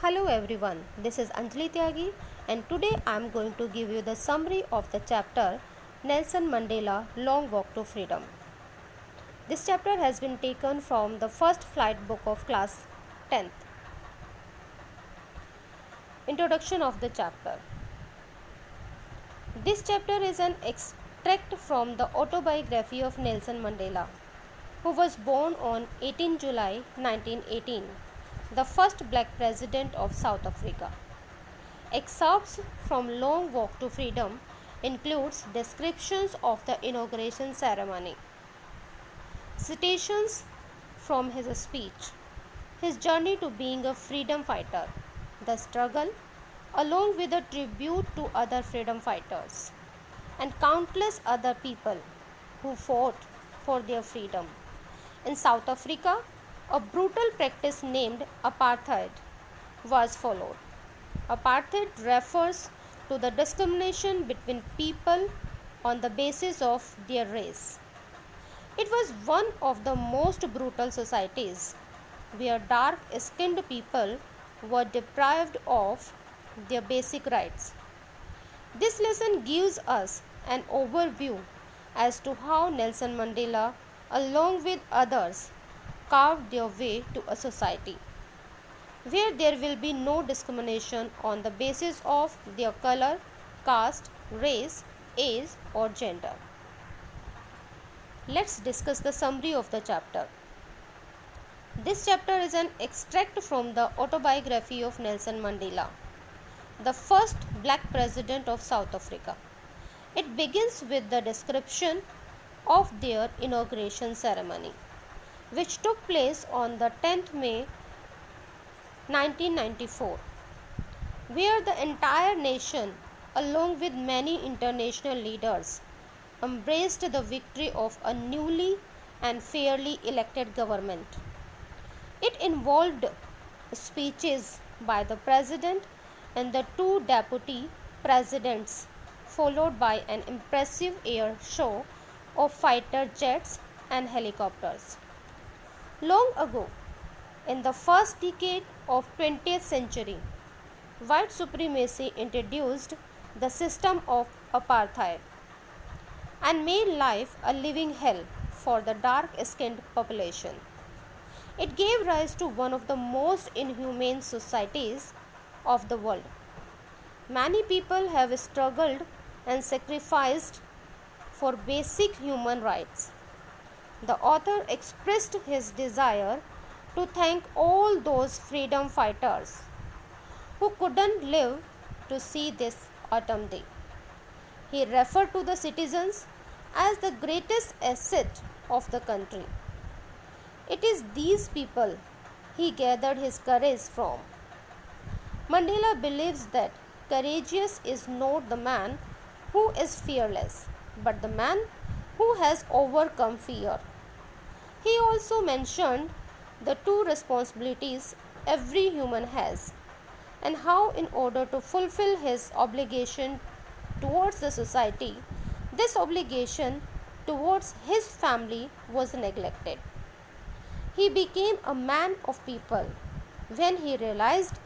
Hello everyone, this is Anjali Tyagi and today I am going to give you the summary of the chapter Nelson Mandela Long Walk to Freedom. This chapter has been taken from the first flight book of class 10th. Introduction of the chapter. This chapter is an extract from the autobiography of Nelson Mandela, who was born on 18 July 1918, the first black president of South Africa. Excerpts from Long Walk to Freedom includes descriptions of the inauguration ceremony, citations from his speech, his journey to being a freedom fighter, the struggle, along with a tribute to other freedom fighters, and countless other people who fought for their freedom. In South Africa, a brutal practice named apartheid was followed. Apartheid refers to the discrimination between people on the basis of their race. It was one of the most brutal societies where dark-skinned people were deprived of their basic rights. This lesson gives us an overview as to how Nelson Mandela, along with others, carved their way to a society where there will be no discrimination on the basis of their color, caste, race, age, or gender. Let's discuss the summary of the chapter. This chapter is an extract from the autobiography of Nelson Mandela, the first black president of South Africa. It begins with the description of their inauguration ceremony, which took place on the 10th May 1994, where the entire nation, along with many international leaders, embraced the victory of a newly and fairly elected government. It involved speeches by the president and the two deputy presidents, followed by an impressive air show of fighter jets and helicopters. Long ago, in the first decade of 20th century, white supremacy introduced the system of apartheid and made life a living hell for the dark-skinned population. It gave rise to one of the most inhumane societies of the world. Many people have struggled and sacrificed for basic human rights. The author expressed his desire to thank all those freedom fighters who couldn't live to see this autumn day. He referred to the citizens as the greatest asset of the country. It is these people he gathered his courage from. Mandela believes that courageous is not the man who is fearless, but the man who has overcome fear. He also mentioned the two responsibilities every human has and how, in order to fulfill his obligation towards the society, this obligation towards his family was neglected. He became a man of people when he realized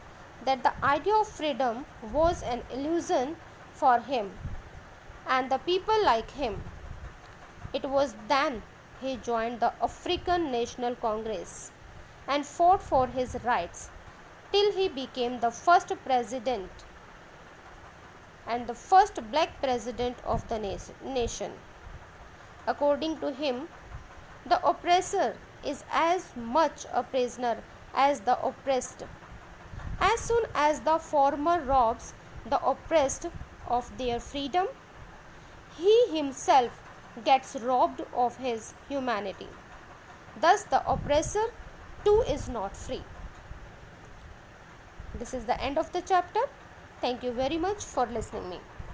that the idea of freedom was an illusion for him and the people like him. It was then he joined the African National Congress and fought for his rights till he became the first president and the first black president of the nation. According to him, the oppressor is as much a prisoner as the oppressed. As soon as the former robs the oppressed of their freedom, he himself gets robbed of his humanity. Thus, the oppressor too is not free. This is the end of the chapter. Thank you very much for listening me.